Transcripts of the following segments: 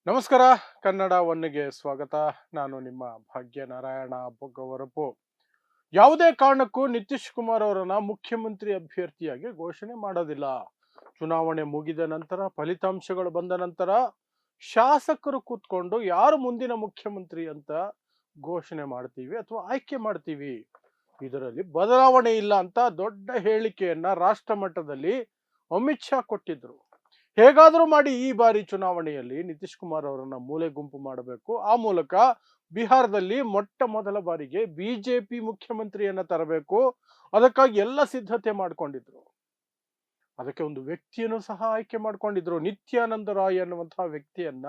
ನಮಸ್ಕಾರ. ಕನ್ನಡ ಒನ್ನೆಗೆ ಸ್ವಾಗತ. ನಾನು ನಿಮ್ಮ ಭಾಗ್ಯನಾರಾಯಣ ಬೊಗ್ಗವರಪು. ಯಾವುದೇ ಕಾರಣಕ್ಕೂ ನಿತೀಶ್ ಕುಮಾರ್ ಅವರನ್ನ ಮುಖ್ಯಮಂತ್ರಿ ಅಭ್ಯರ್ಥಿಯಾಗಿ ಘೋಷಣೆ ಮಾಡೋದಿಲ್ಲ. ಚುನಾವಣೆ ಮುಗಿದ ನಂತರ, ಫಲಿತಾಂಶಗಳು ಬಂದ ನಂತರ ಶಾಸಕರು ಕೂತ್ಕೊಂಡು ಯಾರು ಮುಂದಿನ ಮುಖ್ಯಮಂತ್ರಿ ಅಂತ ಘೋಷಣೆ ಮಾಡ್ತೀವಿ ಅಥವಾ ಆಯ್ಕೆ ಮಾಡ್ತೀವಿ. ಇದರಲ್ಲಿ ಬದಲಾವಣೆ ಇಲ್ಲ ಅಂತ ದೊಡ್ಡ ಹೇಳಿಕೆಯನ್ನ ರಾಷ್ಟ್ರ ಮಟ್ಟದಲ್ಲಿ ಅಮಿತ್ ಶಾ ಕೊಟ್ಟಿದ್ರು. ಹೇಗಾದರೂ ಮಾಡಿ ಈ ಬಾರಿ ಚುನಾವಣೆಯಲ್ಲಿ ನಿತೀಶ್ ಕುಮಾರ್ ಅವರನ್ನ ಮೂಲೆ ಗುಂಪು ಮಾಡಬೇಕು. ಆ ಮೂಲಕ ಬಿಹಾರದಲ್ಲಿ ಮೊಟ್ಟ ಮೊದಲ ಬಾರಿಗೆ ಬಿಜೆಪಿ ಮುಖ್ಯಮಂತ್ರಿಯನ್ನ ತರಬೇಕು. ಅದಕ್ಕಾಗಿ ಎಲ್ಲ ಸಿದ್ಧತೆ ಮಾಡ್ಕೊಂಡಿದ್ರು. ಅದಕ್ಕೆ ಒಂದು ವ್ಯಕ್ತಿಯನ್ನು ಸಹ ಆಯ್ಕೆ ಮಾಡ್ಕೊಂಡಿದ್ರು. ನಿತ್ಯಾನಂದ ರಾಯ್ ಅನ್ನುವಂತಹ ವ್ಯಕ್ತಿಯನ್ನ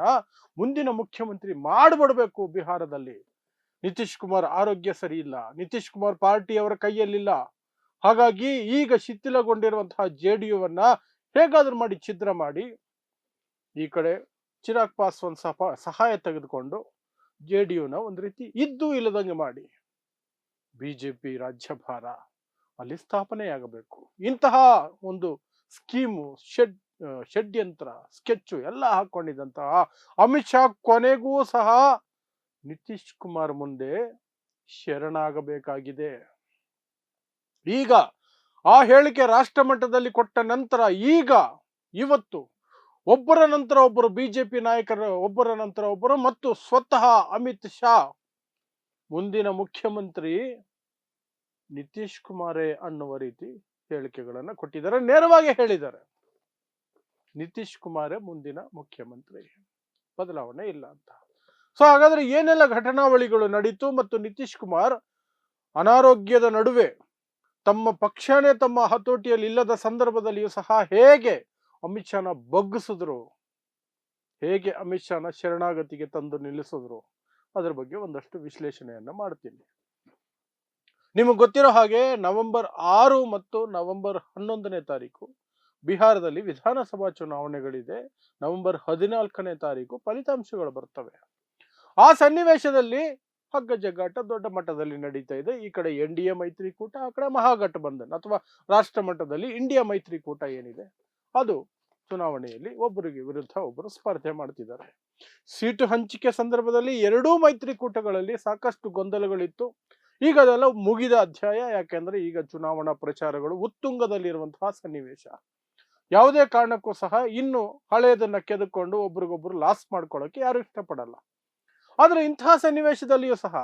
ಮುಂದಿನ ಮುಖ್ಯಮಂತ್ರಿ ಮಾಡ್ಬಿಡ್ಬೇಕು ಬಿಹಾರದಲ್ಲಿ. ನಿತೀಶ್ ಕುಮಾರ್ ಆರೋಗ್ಯ ಸರಿ ಇಲ್ಲ, ನಿತೀಶ್ ಕುಮಾರ್ ಪಾರ್ಟಿ ಅವರ ಕೈಯಲ್ಲಿಲ್ಲ. ಹಾಗಾಗಿ ಈಗ ಶಿಥಿಲಗೊಂಡಿರುವಂತಹ ಜೆಡಿಯುವನ್ನ ಹೇಗಾದ್ರೂ ಮಾಡಿ ಛಿದ್ರ ಮಾಡಿ ಈ ಕಡೆ ಚಿರಾಗ್ ಪಾಸ್ವಾನ್ ಸಹಾಯ ತೆಗೆದುಕೊಂಡು ಜೆಡಿಯುನ ಒಂದು ರೀತಿ ಇದ್ದು ಇಲ್ಲದಂಗೆ ಮಾಡಿ ಬಿಜೆಪಿ ರಾಜ್ಯಭಾರ ಅಲ್ಲಿ ಸ್ಥಾಪನೆಯಾಗಬೇಕು. ಇಂತಹ ಒಂದು ಸ್ಕೀಮು, ಷಡ್ಯಂತ್ರ, ಸ್ಕೆಚ್ಚು ಎಲ್ಲ ಹಾಕೊಂಡಿದ್ದಂತಹ ಅಮಿತ್ ಶಾ ಕೊನೆಗೂ ಸಹ ನಿತೀಶ್ ಕುಮಾರ್ ಮುಂದೆ ಶರಣಾಗಬೇಕಾಗಿದೆ. ಈಗ ಆ ಹೇಳಿಕೆ ರಾಷ್ಟ್ರ ಮಟ್ಟದಲ್ಲಿ ಕೊಟ್ಟ ನಂತರ ಈಗ ಇವತ್ತು ಒಬ್ಬರ ನಂತರ ಒಬ್ಬರು ಬಿಜೆಪಿ ನಾಯಕರು, ಒಬ್ಬರ ನಂತರ ಒಬ್ಬರು ಮತ್ತು ಸ್ವತಃ ಅಮಿತ್ ಶಾ ಮುಂದಿನ ಮುಖ್ಯಮಂತ್ರಿ ನಿತೀಶ್ ಕುಮಾರೇ ಅನ್ನುವ ರೀತಿ ಹೇಳಿಕೆಗಳನ್ನು ಕೊಟ್ಟಿದ್ದಾರೆ. ನೇರವಾಗಿ ಹೇಳಿದ್ದಾರೆ, ನಿತೀಶ್ ಕುಮಾರೇ ಮುಂದಿನ ಮುಖ್ಯಮಂತ್ರಿ, ಬದಲಾವಣೆ ಇಲ್ಲ ಅಂತ. ಸೊ ಹಾಗಾದ್ರೆ ಏನೆಲ್ಲ ಘಟನಾವಳಿಗಳು ನಡೀತು ಮತ್ತು ನಿತೀಶ್ ಕುಮಾರ್ ಅನಾರೋಗ್ಯದ ನಡುವೆ ತಮ್ಮ ಪಕ್ಷನೇ ತಮ್ಮ ಹತೋಟಿಯಲ್ಲಿ ಇಲ್ಲದ ಸಂದರ್ಭದಲ್ಲಿಯೂ ಸಹ ಹೇಗೆ ಅಮಿತ್ ಶಾನ ಬಗ್ಗಿಸಿದ್ರು, ಹೇಗೆ ಅಮಿತ್ ಶಾನ ಶರಣಾಗತಿಗೆ ತಂದು ನಿಲ್ಲಿಸಿದ್ರು, ಅದರ ಬಗ್ಗೆ ಒಂದಷ್ಟು ವಿಶ್ಲೇಷಣೆಯನ್ನ ಮಾಡ್ತೀನಿ. ನಿಮಗೆ ಗೊತ್ತಿರೋ ಹಾಗೆ ನವೆಂಬರ್ 6 ಮತ್ತು ನವೆಂಬರ್ 11ನೇ ತಾರೀಕು ಬಿಹಾರದಲ್ಲಿ ವಿಧಾನಸಭಾ ಚುನಾವಣೆಗಳಿದೆ. ನವೆಂಬರ್ 14ನೇ ತಾರೀಕು ಫಲಿತಾಂಶಗಳು ಬರ್ತವೆ. ಆ ಸನ್ನಿವೇಶದಲ್ಲಿ ಹಗ್ಗ ಜಗ್ಗಾಟ ದೊಡ್ಡ ಮಟ್ಟದಲ್ಲಿ ನಡೀತಾ ಇದೆ. ಈ ಕಡೆ NDA ಮೈತ್ರಿಕೂಟ, ಆ ಕಡೆ ಮಹಾಗಠಬಂಧನ್ ಅಥವಾ ರಾಷ್ಟ್ರ ಮಟ್ಟದಲ್ಲಿ ಇಂಡಿಯಾ ಮೈತ್ರಿಕೂಟ ಏನಿದೆ ಅದು ಚುನಾವಣೆಯಲ್ಲಿ ಒಬ್ಬರಿಗೆ ವಿರುದ್ಧ ಒಬ್ಬರು ಸ್ಪರ್ಧೆ ಮಾಡ್ತಿದ್ದಾರೆ. ಸೀಟು ಹಂಚಿಕೆ ಸಂದರ್ಭದಲ್ಲಿ ಎರಡೂ ಮೈತ್ರಿಕೂಟಗಳಲ್ಲಿ ಸಾಕಷ್ಟು ಗೊಂದಲಗಳಿತ್ತು. ಈಗ ಅದೆಲ್ಲ ಮುಗಿದ ಅಧ್ಯಾಯ. ಯಾಕೆಂದ್ರೆ ಈಗ ಚುನಾವಣಾ ಪ್ರಚಾರಗಳು ಉತ್ತುಂಗದಲ್ಲಿರುವಂತಹ ಸನ್ನಿವೇಶ. ಯಾವುದೇ ಕಾರಣಕ್ಕೂ ಸಹ ಇನ್ನು ಹಳೆಯದನ್ನ ಕೆದಕೊಂಡು ಒಬ್ರಿಗೊಬ್ರು ಲಾಸ್ ಮಾಡ್ಕೊಳ್ಳೋಕೆ ಯಾರು ಇಷ್ಟಪಡಲ್ಲ. ಆದ್ರೆ ಇಂತಹ ಸನ್ನಿವೇಶದಲ್ಲಿಯೂ ಸಹ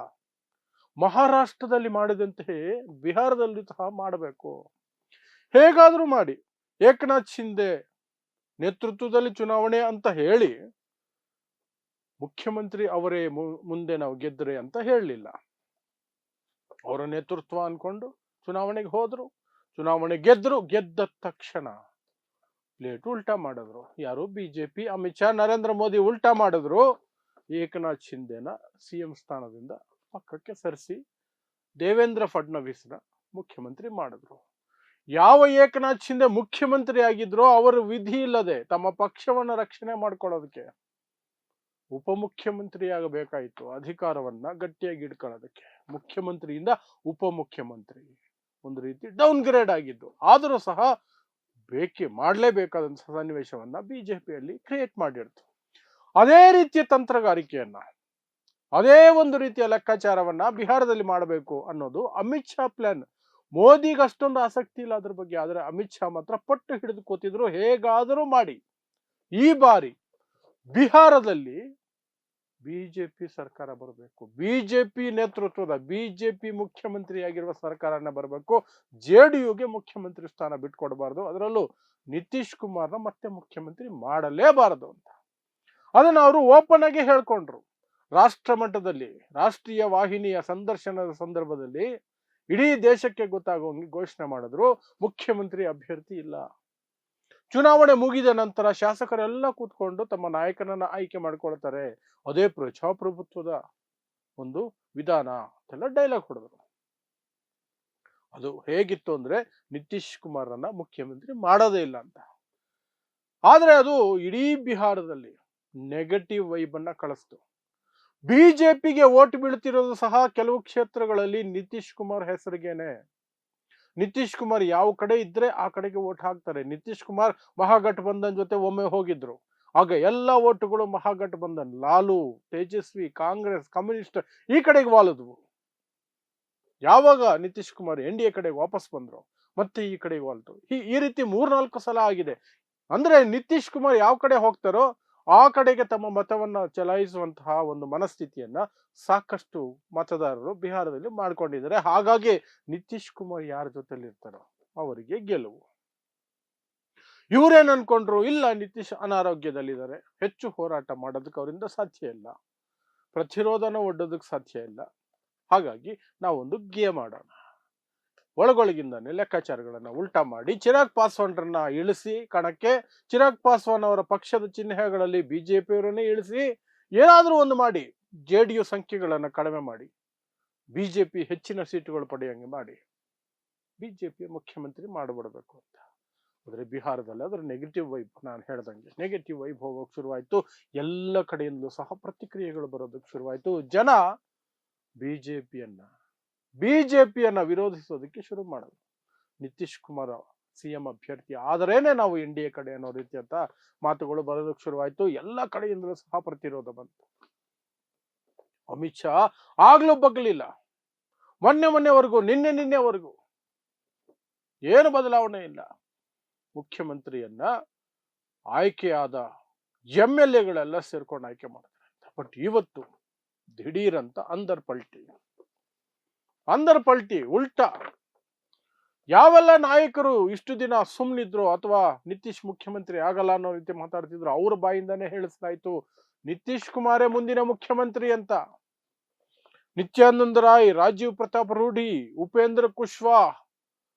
ಮಹಾರಾಷ್ಟ್ರದಲ್ಲಿ ಮಾಡಿದಂತೆ ಬಿಹಾರದಲ್ಲಿ ಸಹ ಮಾಡಬೇಕು. ಹೇಗಾದ್ರೂ ಮಾಡಿ ಏಕನಾಥ್ ಶಿಂದೆ ನೇತೃತ್ವದಲ್ಲಿ ಚುನಾವಣೆ ಅಂತ ಹೇಳಿ ಮುಖ್ಯಮಂತ್ರಿ ಅವರೇ ಮುಂದೆ ನಾವು ಗೆದ್ರೆ ಅಂತ ಹೇಳಲಿಲ್ಲ. ಅವರ ನೇತೃತ್ವ ಅನ್ಕೊಂಡು ಚುನಾವಣೆಗೆ ಹೋದ್ರು, ಚುನಾವಣೆ ಗೆದ್ರು. ಗೆದ್ದ ತಕ್ಷಣ ಪ್ಲೇಟ್ ಉಲ್ಟಾ ಮಾಡಿದ್ರು. ಯಾರು? ಬಿಜೆಪಿ, ಅಮಿತ್ ಶಾ, ನರೇಂದ್ರ ಮೋದಿ ಉಲ್ಟಾ ಮಾಡಿದ್ರು. ಏಕನಾಥ್ ಶಿಂದೆನ CM ಸ್ಥಾನದಿಂದ ಪಕ್ಕಕ್ಕೆ ಸರಿಸಿ ದೇವೇಂದ್ರ ಫಡ್ನವೀಸ್ನ ಮುಖ್ಯಮಂತ್ರಿ ಮಾಡಿದ್ರು. ಯಾವ ಏಕನಾಥ್ ಶಿಂದೆ ಮುಖ್ಯಮಂತ್ರಿ ಆಗಿದ್ರೋ ಅವರು ವಿಧಿ ಇಲ್ಲದೆ ತಮ್ಮ ಪಕ್ಷವನ್ನ ರಕ್ಷಣೆ ಮಾಡ್ಕೊಳ್ಳೋದಕ್ಕೆ ಉಪಮುಖ್ಯಮಂತ್ರಿ ಆಗಬೇಕಾಯಿತು. ಅಧಿಕಾರವನ್ನ ಗಟ್ಟಿಯಾಗಿ ಇಟ್ಕೊಳ್ಳೋದಕ್ಕೆ ಮುಖ್ಯಮಂತ್ರಿಯಿಂದ ಉಪಮುಖ್ಯಮಂತ್ರಿ ಒಂದು ರೀತಿ ಡೌನ್ ಗ್ರೇಡ್ ಆಗಿದ್ದು. ಆದರೂ ಸಹ ಮಾಡಲೇಬೇಕಾದಂತಹ ಸನ್ನಿವೇಶವನ್ನ ಬಿಜೆಪಿಯಲ್ಲಿ ಕ್ರಿಯೇಟ್ ಮಾಡಿರ್ತು. ಅದೇ ರೀತಿಯ ತಂತ್ರಗಾರಿಕೆಯನ್ನ, ಅದೇ ಒಂದು ರೀತಿಯ ಲೆಕ್ಕಾಚಾರವನ್ನ ಬಿಹಾರದಲ್ಲಿ ಮಾಡಬೇಕು ಅನ್ನೋದು ಅಮಿತ್ ಶಾ ಪ್ಲಾನ್. ಮೋದಿಗೆ ಅಷ್ಟೊಂದು ಆಸಕ್ತಿ ಇಲ್ಲ ಅದ್ರ ಬಗ್ಗೆ. ಆದ್ರೆ ಅಮಿತ್ ಶಾ ಮಾತ್ರ ಪಟ್ಟು ಹಿಡಿದು ಕೂತಿದ್ರು, ಹೇಗಾದರೂ ಮಾಡಿ ಈ ಬಾರಿ ಬಿಹಾರದಲ್ಲಿ ಬಿಜೆಪಿ ಸರ್ಕಾರ ಬರಬೇಕು, ಬಿಜೆಪಿ ನೇತೃತ್ವದ ಬಿಜೆಪಿ ಮುಖ್ಯಮಂತ್ರಿಯಾಗಿರುವ ಸರ್ಕಾರನ ಬರಬೇಕು, JDUಗೆ ಮುಖ್ಯಮಂತ್ರಿ ಸ್ಥಾನ ಬಿಟ್ಕೊಡ್ಬಾರ್ದು, ಅದರಲ್ಲೂ ನಿತೀಶ್ ಕುಮಾರ್ನ ಮತ್ತೆ ಮುಖ್ಯಮಂತ್ರಿ ಮಾಡಲೇಬಾರದು ಅಂತ ಅದನ್ನ ಅವರು ಓಪನ್ ಆಗಿ ಹೇಳ್ಕೊಂಡ್ರು. ರಾಷ್ಟ್ರ ಮಟ್ಟದಲ್ಲಿ ರಾಷ್ಟ್ರೀಯ ವಾಹಿನಿಯ ಸಂದರ್ಶನದ ಸಂದರ್ಭದಲ್ಲಿ ಇಡೀ ದೇಶಕ್ಕೆ ಗೊತ್ತಾಗುವಂಗೆ ಘೋಷಣೆ ಮಾಡಿದ್ರು, ಮುಖ್ಯಮಂತ್ರಿ ಅಭ್ಯರ್ಥಿ ಇಲ್ಲ. ಚುನಾವಣೆ ಮುಗಿದ ನಂತರ ಶಾಸಕರೆಲ್ಲ ಕೂತ್ಕೊಂಡು ತಮ್ಮ ನಾಯಕನನ್ನ ಆಯ್ಕೆ ಮಾಡ್ಕೊಳ್ತಾರೆ. ಅದೇ ಪ್ರಜಾಪ್ರಭುತ್ವದ ಒಂದು ವಿಧಾನ ಅಂತೆಲ್ಲ ಡೈಲಾಗ್ ಹೊಡೆದ್ರು. ಅದು ಹೇಗಿತ್ತು ಅಂದ್ರೆ ನಿತೀಶ್ ಕುಮಾರನ್ನ ಮುಖ್ಯಮಂತ್ರಿ ಮಾಡೋದೇ ಇಲ್ಲ ಅಂತ. ಆದ್ರೆ ಅದು ಇಡೀ ಬಿಹಾರದಲ್ಲಿ ನೆಗೆಟಿವ್ ವೈಬ್ ಅನ್ನ ಕಳಿಸ್ತು. ಬಿಜೆಪಿಗೆ ಓಟ್ ಬೀಳ್ತಿರೋದು ಸಹ ಕೆಲವು ಕ್ಷೇತ್ರಗಳಲ್ಲಿ ನಿತೀಶ್ ಕುಮಾರ್ ಹೆಸರಿಗೇನೆ. ನಿತೀಶ್ ಕುಮಾರ್ ಯಾವ ಕಡೆ ಇದ್ರೆ ಆ ಕಡೆಗೆ ಓಟ್ ಹಾಕ್ತಾರೆ. ನಿತೀಶ್ ಕುಮಾರ್ ಮಹಾಗಠಬಂಧನ್ ಜೊತೆ ಒಮ್ಮೆ ಹೋಗಿದ್ರು, ಆಗ ಎಲ್ಲ ಓಟುಗಳು ಮಹಾಗಠಬಂಧನ್, ಲಾಲು, ತೇಜಸ್ವಿ, ಕಾಂಗ್ರೆಸ್, ಕಮ್ಯುನಿಸ್ಟ್ ಈ ಕಡೆಗೆ ವಾಲಿದ್ವು. ಯಾವಾಗ ನಿತೀಶ್ ಕುಮಾರ್ NDA ಕಡೆಗೆ ವಾಪಸ್ ಬಂದ್ರು ಮತ್ತೆ ಈ ಕಡೆಗೆ ವಾಲ್ತು. ಈ ರೀತಿ 3-4 ಸಲ ಆಗಿದೆ. ಅಂದ್ರೆ ನಿತೀಶ್ ಕುಮಾರ್ ಯಾವ ಕಡೆ ಹೋಗ್ತಾರೋ ಆ ಕಡೆಗೆ ತಮ್ಮ ಮತವನ್ನ ಚಲಾಯಿಸುವಂತಹ ಒಂದು ಮನಸ್ಥಿತಿಯನ್ನ ಸಾಕಷ್ಟು ಮತದಾರರು ಬಿಹಾರದಲ್ಲಿ ಮಾಡ್ಕೊಂಡಿದ್ದಾರೆ. ಹಾಗಾಗಿ ನಿತೀಶ್ ಕುಮಾರ್ ಯಾರ ಜೊತೆಲಿ ಇರ್ತಾರೋ ಅವರಿಗೆ ಗೆಲುವು. ಇವರೇನ್ ಅನ್ಕೊಂಡ್ರು, ಇಲ್ಲ ನಿತೀಶ್ ಅನಾರೋಗ್ಯದಲ್ಲಿದ್ದಾರೆ, ಹೆಚ್ಚು ಹೋರಾಟ ಮಾಡೋದಕ್ಕೆ ಅವರಿಂದ ಸಾಧ್ಯ ಇಲ್ಲ, ಪ್ರತಿರೋಧನ ಒಡ್ಡೋದಕ್ಕೆ ಸಾಧ್ಯ ಇಲ್ಲ, ಹಾಗಾಗಿ ನಾವೊಂದು ಗೇಮ್ ಆಡೋಣ. ಒಳಗೊಳಗಿಂದಾನೆ ಲೆಕ್ಕಾಚಾರಗಳನ್ನ ಉಲ್ಟಾ ಮಾಡಿ ಚಿರಾಗ್ ಪಾಸ್ವಾನ್ರನ್ನ ಇಳಿಸಿ ಕಣಕ್ಕೆ, ಚಿರಾಗ್ ಪಾಸ್ವಾನ್ ಅವರ ಪಕ್ಷದ ಚಿಹ್ನೆಗಳಲ್ಲಿ ಬಿಜೆಪಿಯವರನ್ನೇ ಇಳಿಸಿ ಏನಾದ್ರೂ ಒಂದು ಮಾಡಿ JDU ಸಂಖ್ಯೆಗಳನ್ನ ಕಡಿಮೆ ಮಾಡಿ ಬಿಜೆಪಿ ಹೆಚ್ಚಿನ ಸೀಟುಗಳು ಪಡೆಯಂಗೆ ಮಾಡಿ ಬಿಜೆಪಿ ಮುಖ್ಯಮಂತ್ರಿ ಮಾಡಿಬಿಡ್ಬೇಕು ಅಂತ. ಆದ್ರೆ ಬಿಹಾರದಲ್ಲಿ ಅದರ ನೆಗೆಟಿವ್ ವೈಬ್, ನಾನು ಹೇಳ್ದಂಗೆ ನೆಗೆಟಿವ್ ವೈಬ್ ಹೋಗೋಕೆ ಶುರುವಾಯ್ತು. ಎಲ್ಲ ಕಡೆಯಿಂದಲೂ ಸಹ ಪ್ರತಿಕ್ರಿಯೆಗಳು ಬರೋದಕ್ಕೆ ಶುರುವಾಯ್ತು. ಜನ ಬಿಜೆಪಿಯನ್ನ ವಿರೋಧಿಸೋದಕ್ಕೆ ಶುರು ಮಾಡೋದು. ನಿತೀಶ್ ಕುಮಾರ್ CM ಅಭ್ಯರ್ಥಿ ಆದರೇನೆ ನಾವು NDA ಕಡೆ ಅನ್ನೋ ರೀತಿಯಂತ ಮಾತುಗಳು ಬರೋದಕ್ಕೆ ಶುರುವಾಯ್ತು. ಎಲ್ಲ ಕಡೆಯಿಂದಲೂ ಸಹ ಪ್ರತಿರೋಧ ಬಂತು. ಅಮಿತ್ ಶಾ ಆಗ್ಲೂ ಬಗ್ಲಿಲ್ಲ. ಮೊನ್ನೆವರೆಗೂ ನಿನ್ನೆವರೆಗೂ ಏನು ಬದಲಾವಣೆ ಇಲ್ಲ. ಮುಖ್ಯಮಂತ್ರಿಯನ್ನ ಆಯ್ಕೆಯಾದ MLAಗಳೆಲ್ಲ ಸೇರ್ಕೊಂಡು ಆಯ್ಕೆ ಮಾಡ್ತಾರೆ. ಬಟ್ ಇವತ್ತು ದಿಢೀರಂತ ಅಂದರ್ ಪಲ್ಟಿ ಉಲ್ಟಾ. ಯಾವೆಲ್ಲ ನಾಯಕರು ಇಷ್ಟು ದಿನ ಸುಮ್ನಿದ್ರು ಅಥವಾ ನಿತೀಶ್ ಮುಖ್ಯಮಂತ್ರಿ ಆಗಲ್ಲ ಅನ್ನೋ ರೀತಿ ಮಾತಾಡ್ತಿದ್ರು, ಅವ್ರ ಬಾಯಿಂದಾನೇ ಹೇಳಿಸ್ಲಾಯ್ತು ನಿತೀಶ್ ಕುಮಾರೇ ಮುಂದಿನ ಮುಖ್ಯಮಂತ್ರಿ ಅಂತ. ನಿತ್ಯಾನಂದ ರಾಯ್, ರಾಜೀವ್ ಪ್ರತಾಪ್ ರೂಢಿ, ಉಪೇಂದ್ರ ಕುಶ್ವಾಹ್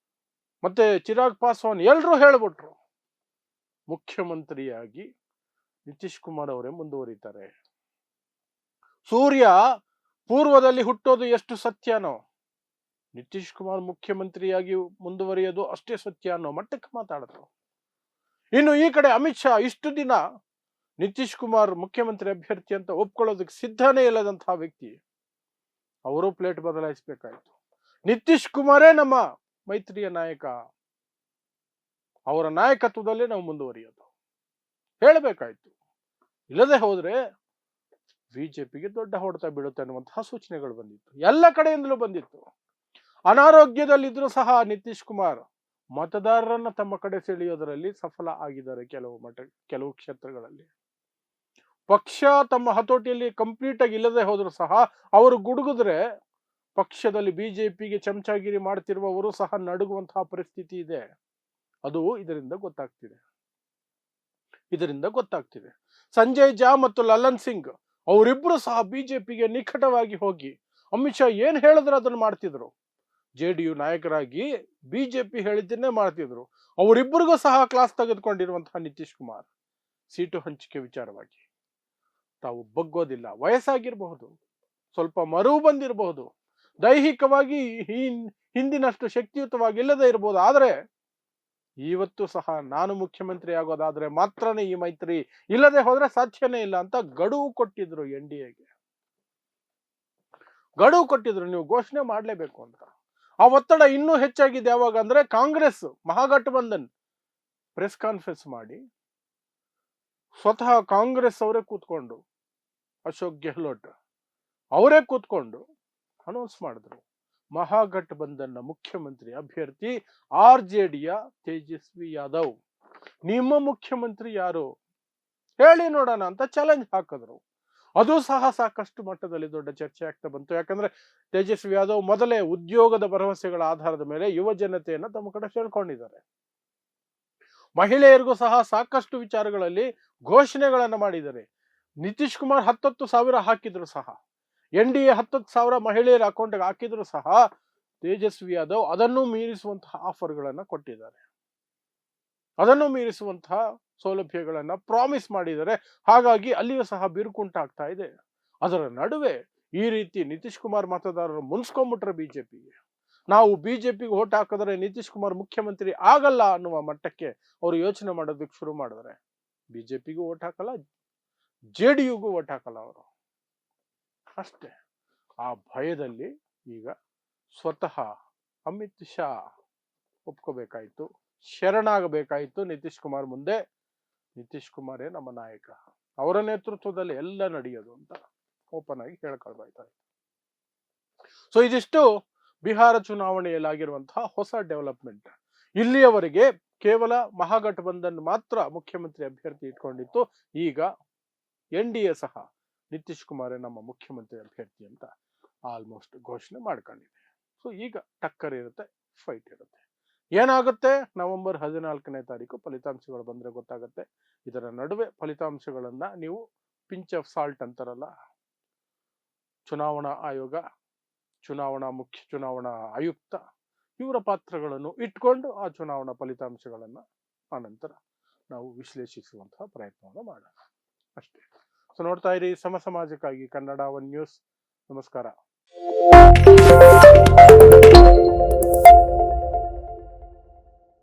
ಮತ್ತೆ ಚಿರಾಗ್ ಪಾಸ್ವಾನ್ ಎಲ್ರೂ ಹೇಳ್ಬಿಟ್ರು ಮುಖ್ಯಮಂತ್ರಿಯಾಗಿ ನಿತೀಶ್ ಕುಮಾರ್ ಅವರೇ ಮುಂದುವರಿತಾರೆ. ಸೂರ್ಯ ಪೂರ್ವದಲ್ಲಿ ಹುಟ್ಟೋದು ಎಷ್ಟು ಸತ್ಯನೋ ನಿತೀಶ್ ಕುಮಾರ್ ಮುಖ್ಯಮಂತ್ರಿಯಾಗಿ ಮುಂದುವರಿಯೋದು ಅಷ್ಟೇ ಸತ್ಯ ಅನ್ನೋ ಮಟ್ಟಕ್ಕೆ ಮಾತಾಡಿದ್ರು. ಇನ್ನು ಈ ಕಡೆ ಅಮಿತ್ ಶಾ ಇಷ್ಟು ದಿನ ನಿತೀಶ್ ಕುಮಾರ್ ಮುಖ್ಯಮಂತ್ರಿ ಅಭ್ಯರ್ಥಿ ಅಂತ ಒಪ್ಕೊಳ್ಳೋದಕ್ಕೆ ಸಿದ್ಧನೇ ಇಲ್ಲದಂತಹ ವ್ಯಕ್ತಿ, ಅವರು ಪ್ಲೇಟ್ ಬದಲಾಯಿಸಬೇಕಾಯ್ತು. ನಿತೀಶ್ ಕುಮಾರೇ ನಮ್ಮ ಮೈತ್ರಿಯ ನಾಯಕ, ಅವರ ನಾಯಕತ್ವದಲ್ಲೇ ನಾವು ಮುಂದುವರಿಯೋದು ಹೇಳಬೇಕಾಯ್ತು. ಇಲ್ಲದೆ ಹೋದ್ರೆ ಬಿಜೆಪಿಗೆ ದೊಡ್ಡ ಹೊಡೆತ ಬೀಳುತ್ತೆ ಅನ್ನುವಂತಹ ಸೂಚನೆಗಳು ಬಂದಿತ್ತು, ಎಲ್ಲ ಕಡೆಯಿಂದಲೂ ಬಂದಿತ್ತು. ಅನಾರೋಗ್ಯದಲ್ಲಿದ್ರೂ ಸಹ ನಿತೀಶ್ ಕುಮಾರ್ ಮತದಾರರನ್ನ ತಮ್ಮ ಕಡೆ ಸೆಳೆಯೋದರಲ್ಲಿ ಸಫಲ ಆಗಿದ್ದಾರೆ. ಕೆಲವು ಕ್ಷೇತ್ರಗಳಲ್ಲಿ ಪಕ್ಷ ತಮ್ಮ ಹತೋಟಿಯಲ್ಲಿ ಕಂಪ್ಲೀಟ್ ಆಗಿ ಇಲ್ಲದೆ ಹೋದ್ರು ಸಹ ಅವರು ಗುಡುಗಿದ್ರೆ ಪಕ್ಷದಲ್ಲಿ ಬಿಜೆಪಿಗೆ ಚಮಚಾಗಿರಿ ಮಾಡ್ತಿರುವವರು ಸಹ ನಡುಗುವಂತಹ ಪರಿಸ್ಥಿತಿ ಇದೆ. ಅದು ಇದರಿಂದ ಗೊತ್ತಾಗ್ತಿದೆ. ಸಂಜಯ್ ಜಾ ಮತ್ತು ಲಲ್ಲನ್ ಸಿಂಗ್ ಅವರಿಬ್ರು ಸಹ ಬಿಜೆಪಿಗೆ ನಿಕಟವಾಗಿ ಹೋಗಿ ಅಮಿತ್ ಶಾ ಏನ್ ಹೇಳಿದ್ರು ಅದನ್ನು ಮಾಡ್ತಿದ್ರು. JDU ನಾಯಕರಾಗಿ ಬಿಜೆಪಿ ಹೇಳಿದ್ದನ್ನೇ ಮಾಡ್ತಿದ್ರು. ಅವರಿಬ್ಬರಿಗೂ ಸಹ ಕ್ಲಾಸ್ ತೆಗೆದುಕೊಂಡಿರುವಂತಹ ನಿತೀಶ್ ಕುಮಾರ್ ಸೀಟು ಹಂಚಿಕೆ ವಿಚಾರವಾಗಿ ತಾವು ಬಗ್ಗೋದಿಲ್ಲ. ವಯಸ್ಸಾಗಿರಬಹುದು, ಸ್ವಲ್ಪ ಮರುವು ಬಂದಿರಬಹುದು, ದೈಹಿಕವಾಗಿ ಹಿಂದಿನಷ್ಟು ಶಕ್ತಿಯುತವಾಗಿಲ್ಲದೆ ಇರಬಹುದು, ಆದ್ರೆ ಇವತ್ತು ಸಹ ನಾನು ಮುಖ್ಯಮಂತ್ರಿ ಆಗೋದಾದ್ರೆ ಮಾತ್ರನೇ ಈ ಮೈತ್ರಿ, ಇಲ್ಲದೆ ಹೋದ್ರೆ ಸಾಧ್ಯನೇ ಇಲ್ಲ ಅಂತ ಗಡುವು ಕೊಟ್ಟಿದ್ರು. NDAಗೆ ಗಡುವು ಕೊಟ್ಟಿದ್ರು, ನೀವು ಘೋಷಣೆ ಮಾಡ್ಲೇಬೇಕು ಅಂತ. ಆ ಒತ್ತಡ ಇನ್ನೂ ಹೆಚ್ಚಾಗಿದೆ. ಯಾವಾಗ ಅಂದ್ರೆ ಕಾಂಗ್ರೆಸ್ ಮಹಾಗಠಬಂಧನ್ ಪ್ರೆಸ್ ಕಾನ್ಫರೆನ್ಸ್ ಮಾಡಿ ಸ್ವತಃ ಕಾಂಗ್ರೆಸ್ ಅವರೇ ಕೂತ್ಕೊಂಡು, ಅಶೋಕ್ ಗೆಹ್ಲೋಟ್ ಅವರೇ ಕೂತ್ಕೊಂಡು ಅನೌನ್ಸ್ ಮಾಡಿದ್ರು, ಮಹಾಗಠಬಂಧನ್ನ ಮುಖ್ಯಮಂತ್ರಿ ಅಭ್ಯರ್ಥಿ RJDಯ ತೇಜಸ್ವಿ ಯಾದವ್. ನಿಮ್ಮ ಮುಖ್ಯಮಂತ್ರಿ ಯಾರು ಹೇಳಿ ನೋಡೋಣ ಅಂತ ಚಾಲೆಂಜ್ ಹಾಕಿದ್ರು. ಅದು ಸಹ ಸಾಕಷ್ಟು ಮಟ್ಟದಲ್ಲಿ ದೊಡ್ಡ ಚರ್ಚೆ ಆಗ್ತಾ ಬಂತು. ಯಾಕಂದ್ರೆ ತೇಜಸ್ವಿ ಯಾದವ್ ಮೊದಲೇ ಉದ್ಯೋಗದ ಭರವಸೆಗಳ ಆಧಾರದ ಮೇಲೆ ಯುವ ಜನತೆಯನ್ನ ತಮ್ಮ ಕಡೆ ಸೆಳ್ಕೊಂಡಿದ್ದಾರೆ. ಮಹಿಳೆಯರಿಗೂ ಸಹ ಸಾಕಷ್ಟು ವಿಚಾರಗಳಲ್ಲಿ ಘೋಷಣೆಗಳನ್ನ ಮಾಡಿದ್ದಾರೆ. ನಿತೀಶ್ ಕುಮಾರ್ 10,000 ಹಾಕಿದ್ರು ಸಹ, NDA 10,000 ಮಹಿಳೆಯರ ಅಕೌಂಟ್ಗೆ ಹಾಕಿದ್ರು ಸಹ ತೇಜಸ್ವಿ ಯಾದವ್ ಅದನ್ನು ಮೀರಿಸುವಂತಹ ಆಫರ್ಗಳನ್ನ ಕೊಟ್ಟಿದ್ದಾರೆ, ಅದನ್ನು ಮೀರಿಸುವಂತಹ ಸೌಲಭ್ಯಗಳನ್ನ ಪ್ರಾಮಿಸ್ ಮಾಡಿದ್ದಾರೆ. ಹಾಗಾಗಿ ಅಲ್ಲಿಯೂ ಸಹ ಬಿರುಕುಂಟಾಗ್ತಾ ಇದೆ. ಅದರ ನಡುವೆ ಈ ರೀತಿ ನಿತೀಶ್ ಕುಮಾರ್ ಮತದಾರರು ಮುನ್ಸ್ಕೊಂಡ್ಬಿಟ್ರೆ ಬಿಜೆಪಿಗೆ, ನಾವು ಬಿಜೆಪಿಗೆ ಓಟ್ ಹಾಕಿದ್ರೆ ನಿತೀಶ್ ಕುಮಾರ್ ಮುಖ್ಯಮಂತ್ರಿ ಆಗಲ್ಲ ಅನ್ನುವ ಮಟ್ಟಕ್ಕೆ ಅವರು ಯೋಚನೆ ಮಾಡೋದಕ್ಕೆ ಶುರು ಮಾಡಿದ್ರೆ ಬಿಜೆಪಿಗೂ ಓಟ್ ಹಾಕಲ್ಲ, JDUಗೂ ಓಟ್ ಹಾಕಲ್ಲ ಅವರು ಅಷ್ಟೇ. ಆ ಭಯದಲ್ಲಿ ಈಗ ಸ್ವತಃ ಅಮಿತ್ ಶಾ ಒಪ್ಕೋಬೇಕಾಯ್ತು, ಶರಣಾಗಬೇಕಾಯ್ತು ನಿತೀಶ್ ಕುಮಾರ್ ಮುಂದೆ. ನಿತೀಶ್ ಕುಮಾರೇ ನಮ್ಮ ನಾಯಕ, ಅವರ ನೇತೃತ್ವದಲ್ಲಿ ಎಲ್ಲ ನಡೆಯೋದು ಅಂತ ಓಪನ್ ಆಗಿ ಹೇಳ್ಕೊಳ್ತಾ ಇದ್ದಾರೆ. ಸೊ ಇದಿಷ್ಟು ಬಿಹಾರ ಚುನಾವಣೆಯಲ್ಲಾಗಿರುವಂತಹ ಹೊಸ ಡೆವಲಪ್ಮೆಂಟ್. ಇಲ್ಲಿಯವರೆಗೆ ಕೇವಲ ಮಹಾಗಠಬಂಧನ್ ಮಾತ್ರ ಮುಖ್ಯಮಂತ್ರಿ ಅಭ್ಯರ್ಥಿ ಇಟ್ಕೊಂಡಿತ್ತು. ಈಗ NDA ಸಹ ನಿತೀಶ್ ಕುಮಾರೇ ನಮ್ಮ ಮುಖ್ಯಮಂತ್ರಿ ಅಭ್ಯರ್ಥಿ ಅಂತ ಆಲ್ಮೋಸ್ಟ್ ಘೋಷಣೆ ಮಾಡ್ಕೊಂಡಿದೆ. ಸೊ ಈಗ ಟಕ್ಕರ್ ಇರುತ್ತೆ, ಫೈಟ್ ಇರುತ್ತೆ. ಏನಾಗುತ್ತೆ ನವೆಂಬರ್ 14ನೇ ತಾರೀಕು ಫಲಿತಾಂಶಗಳು ಬಂದ್ರೆ ಗೊತ್ತಾಗುತ್ತೆ. ಇದರ ನಡುವೆ ಫಲಿತಾಂಶಗಳನ್ನ ನೀವು ಪಿಂಚ್ ಆಫ್ ಸಾಲ್ಟ್ ಅಂತಾರಲ್ಲ, ಚುನಾವಣಾ ಆಯೋಗ, ಮುಖ್ಯ ಚುನಾವಣಾ ಆಯುಕ್ತ ಇವರ ಪಾತ್ರಗಳನ್ನು ಇಟ್ಕೊಂಡು ಆ ಚುನಾವಣಾ ಫಲಿತಾಂಶಗಳನ್ನ ಆನಂತರ ನಾವು ವಿಶ್ಲೇಷಿಸುವಂತಹ ಪ್ರಯತ್ನವನ್ನು ಮಾಡೋಣ ಅಷ್ಟೇ. ಸೊ ನೋಡ್ತಾ ಇರಿ ಸಮಾಜಕ್ಕಾಗಿ ಕನ್ನಡ 1 ನ್ಯೂಸ್. ನಮಸ್ಕಾರ.